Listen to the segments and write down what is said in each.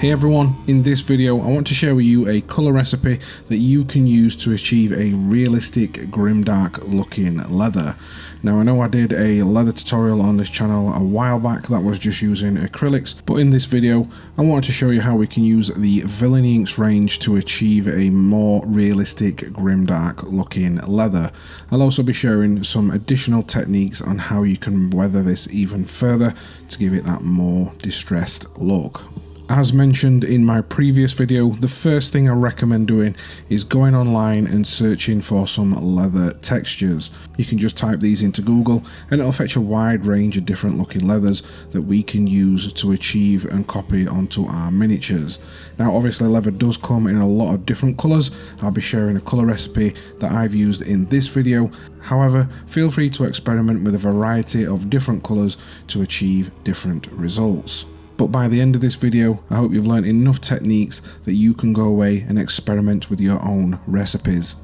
Hey everyone, in this video I want to share with you a colour recipe that you can use to achieve a realistic Grimdark looking leather. Now I know I did a leather tutorial on this channel a while back that was just using acrylics, but in this video I wanted to show you how we can use the Villainy Inks range to achieve a more realistic Grimdark looking leather. I'll also be sharing some additional techniques on how you can weather this even further to give it that more distressed look. As mentioned in my previous video, the first thing I recommend doing is going online and searching for some leather textures. You can just type these into Google and it'll fetch a wide range of different looking leathers that we can use to achieve and copy onto our miniatures. Now obviously leather does come in a lot of different colours. I'll be sharing a colour recipe that I've used in this video. However, feel free to experiment with a variety of different colours to achieve different results. But by the end of this video, I hope you've learned enough techniques that you can go away and experiment with your own recipes.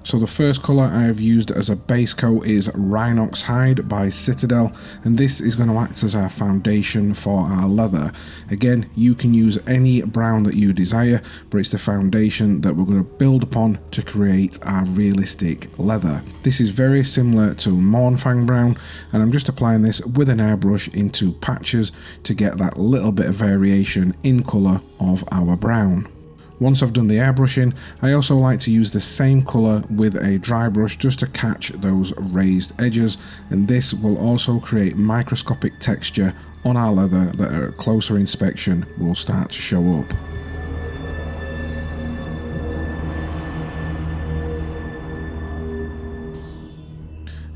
So the first colour I have used as a base coat is Rhinox Hide by Citadel, and this is going to act as our foundation for our leather. Again, you can use any brown that you desire, but it's the foundation that we're going to build upon to create our realistic leather. This is very similar to Mournfang Brown, and I'm just applying this with an airbrush into patches to get that little bit of variation in colour of our brown. Once I've done the airbrushing, I also like to use the same colour with a dry brush just to catch those raised edges, and this will also create microscopic texture on our leather that at a closer inspection will start to show up.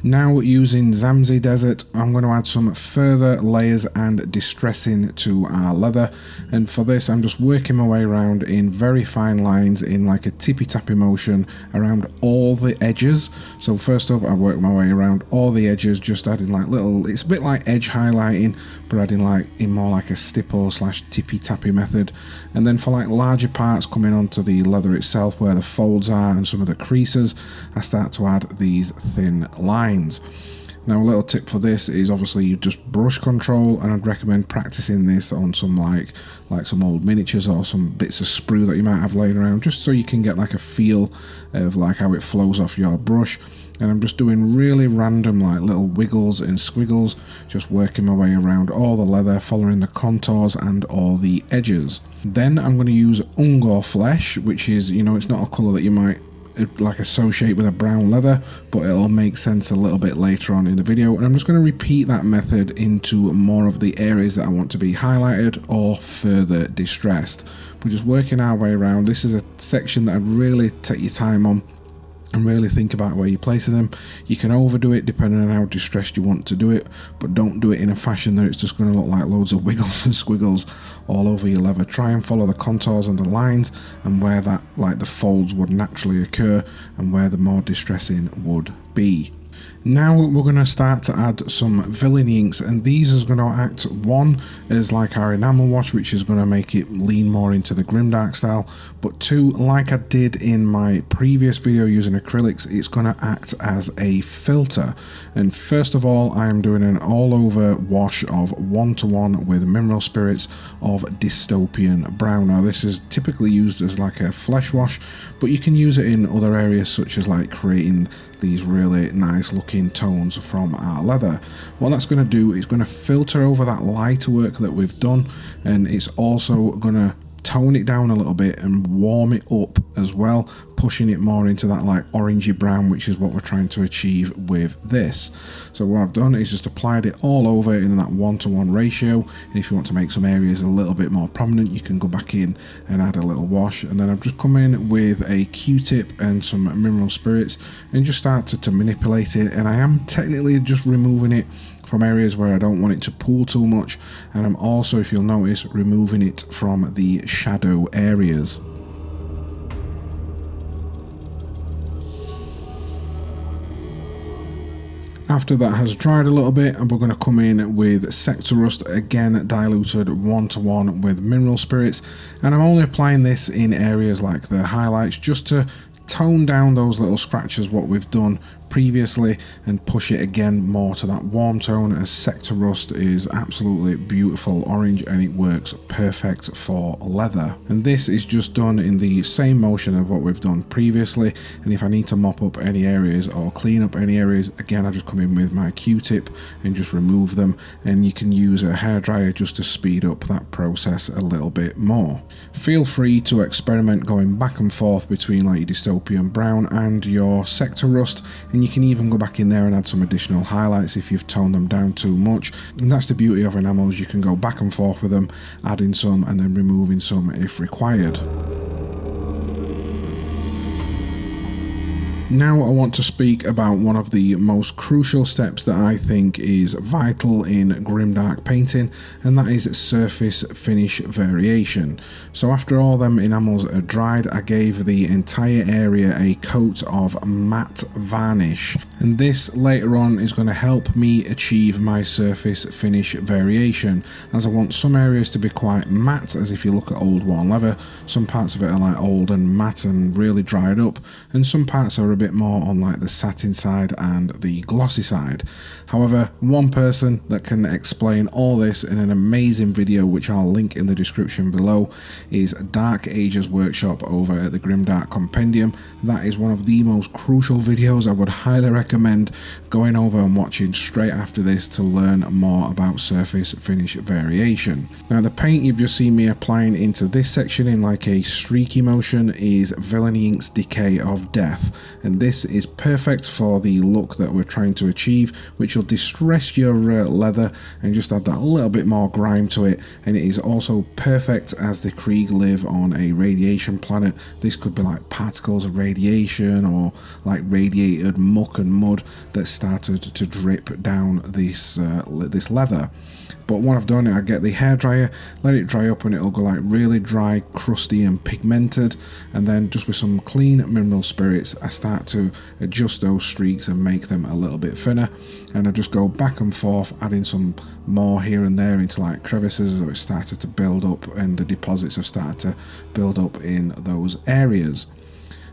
Now using Zamzi Desert, I'm going to add some further layers and distressing to our leather, and for this I'm just working my way around in very fine lines in like a tippy tappy motion around all the edges. So first up I work my way around all the edges, just adding like little, it's a bit like edge highlighting but adding like in more like a stipple slash tippy tappy method, and then for like larger parts coming onto the leather itself where the folds are and some of the creases, I start to add these thin lines. Now a little tip for this is obviously you just brush control, and I'd recommend practicing this on some like some old miniatures or some bits of sprue that you might have laying around, just so you can get like a feel of like how it flows off your brush. And I'm just doing really random like little wiggles and squiggles, just working my way around all the leather, following the contours and all the edges. Then I'm going to use Ungor Flesh, which is, you know, it's not a colour that you might like associate with a brown leather, but it'll make sense a little bit later on in the video, and I'm just going to repeat that method into more of the areas that I want to be highlighted or further distressed. We're just working our way around. This is a section that I'd really take your time on and really think about where you're placing them. You can overdo it depending on how distressed you want to do it, but don't do it in a fashion that it's just going to look like loads of wiggles and squiggles all over your leather. Try and follow the contours and the lines and where that like the folds would naturally occur and where the more distressing would be. Now we're going to start to add some Villainy Inks, and these is going to act one as like our enamel wash, which is going to make it lean more into the Grimdark style, but two, like I did in my previous video using acrylics, it's going to act as a filter. And first of all I am doing an all over wash of 1:1 with mineral spirits of Dystopian Brown. Now this is typically used as like a flesh wash, but you can use it in other areas such as like creating these really nice looking tones from our leather. What that's going to do is going to filter over that lighter work that we've done, and it's also going to tone it down a little bit and warm it up as well, pushing it more into that like orangey brown, which is what we're trying to achieve with this. So what I've done is just applied it all over in that 1:1 ratio, and if you want to make some areas a little bit more prominent, you can go back in and add a little wash. And then I've just come in with a Q-tip and some mineral spirits and just started to manipulate it, and I am technically just removing it from areas where I don't want it to pool too much, and I'm also, if you'll notice, removing it from the shadow areas. After that has dried a little bit, and we're going to come in with Sector Rust, again diluted 1:1 with mineral spirits, and I'm only applying this in areas like the highlights just to tone down those little scratches what we've done previously and push it again more to that warm tone, as Sector Rust is absolutely beautiful orange and it works perfect for leather. And this is just done in the same motion of what we've done previously, and if I need to mop up any areas or clean up any areas, again I just come in with my Q-tip and just remove them, and you can use a hairdryer just to speed up that process a little bit more. Feel free to experiment going back and forth between like your dystopian brown and your Sector Rust, and you can even go back in there and add some additional highlights if you've toned them down too much. And that's the beauty of enamels, you can go back and forth with them, adding some and then removing some if required. Now I want to speak about one of the most crucial steps that I think is vital in Grimdark painting, and that is surface finish variation. So after all them enamels are dried, I gave the entire area a coat of matte varnish, and this later on is going to help me achieve my surface finish variation, as I want some areas to be quite matte, as if you look at old worn leather, some parts of it are like old and matte and really dried up, and some parts are a bit more on like the satin side and the glossy side. However, one person that can explain all this in an amazing video, which I'll link in the description below, is Dark Ages Workshop over at the Grimdark Compendium. That is one of the most crucial videos. I would highly recommend going over and watching straight after this to learn more about surface finish variation. Now the paint you've just seen me applying into this section in like a streaky motion is Villainy Inks Decay of Death, and this is perfect for the look that we're trying to achieve, which will distress your leather and just add that little bit more grime to it. And it is also perfect as the Krieg live on a radiation planet. This could be like particles of radiation or like radiated muck and mud that started to drip down this leather. But what I've done, I get the hairdryer, let it dry up, and it'll go like really dry, crusty and pigmented, and then just with some clean mineral spirits I start to adjust those streaks and make them a little bit thinner, and I just go back and forth adding some more here and there into like crevices that it started to build up, and the deposits have started to build up in those areas.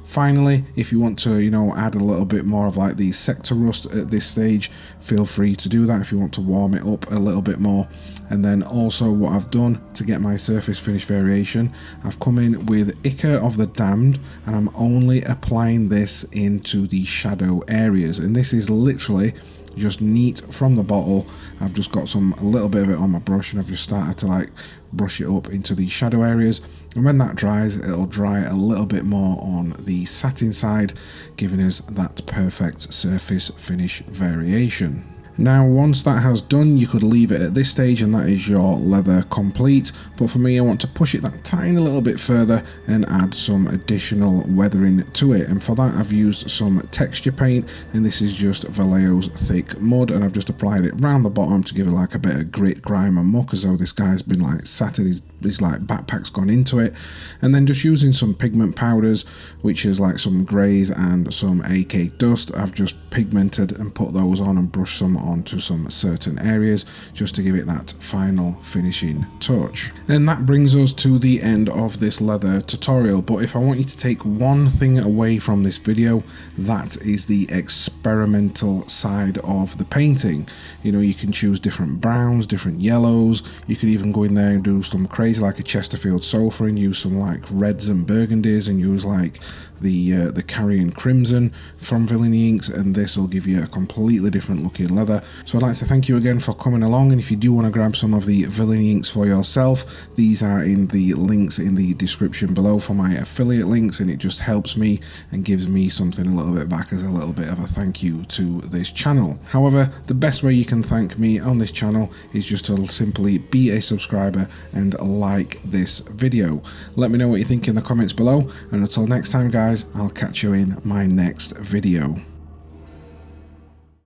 Finally, if you want to, add a little bit more of like the Sector Rust at this stage, feel free to do that if you want to warm it up a little bit more. And then also what I've done to get my surface finish variation, I've come in with Ichor of the Damned, and I'm only applying this into the shadow areas. And this is literally just neat from the bottle. I've just got a little bit of it on my brush, and I've just started to like brush it up into the shadow areas, and when that dries, it'll dry a little bit more on the satin side, giving us that perfect surface finish variation. Now once that has done, you could leave it at this stage and that is your leather complete, but for me I want to push it that tiny little bit further and add some additional weathering to it, and for that I've used some texture paint, and this is just Vallejo's Thick Mud, and I've just applied it round the bottom to give it like a bit of grit, grime and muck, as though this guy's been like sat in his like backpack's gone into it. And then just using some pigment powders, which is like some greys and some AK dust, I've just pigmented and put those on and brushed some onto some certain areas just to give it that final finishing touch. And that brings us to the end of this leather tutorial, but if I want you to take one thing away from this video, that is the experimental side of the painting. You can choose different browns, different yellows, you could even go in there and do some crazy like a Chesterfield sofa and use some like reds and burgundies, and use like the Carrion Crimson from Villainy Inks, and this will give you a completely different looking leather. So I'd like to thank you again for coming along, and if you do want to grab some of the Villainy Inks for yourself, these are in the links in the description below for my affiliate links, and it just helps me and gives me something a little bit back as a little bit of a thank you to this channel. However, the best way you can thank me on this channel is just to simply be a subscriber and like this video. Let me know what you think in the comments below, and until next time guys, I'll catch you in my next video.